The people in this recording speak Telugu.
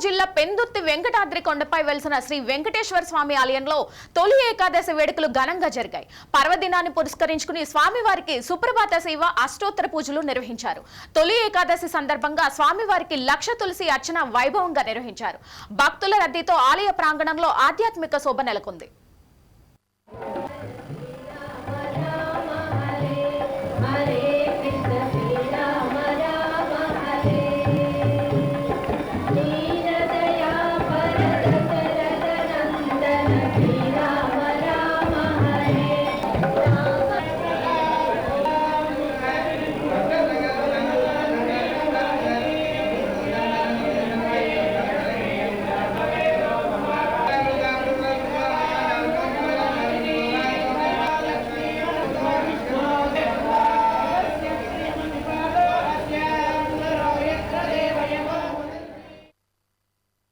జిల్లా పెందుర్తి వెంకటాద్రి కొండపై వెలిసిన శ్రీ వెంకటేశ్వర స్వామి ఆలయంలో తొలి ఏకాదశి వేడుకలు ఘనంగా జరిగాయి. పర్వదినాన్ని పురస్కరించుకుని స్వామివారికి సుప్రభాత సేవ, అష్టోత్తర పూజలు నిర్వహించారు. తొలి ఏకాదశి సందర్భంగా స్వామివారికి లక్ష తులసి అర్చన వైభవంగా నిర్వహించారు. భక్తుల రద్దీతో ఆలయ ప్రాంగణంలో ఆధ్యాత్మిక శోభ నెలకొంది.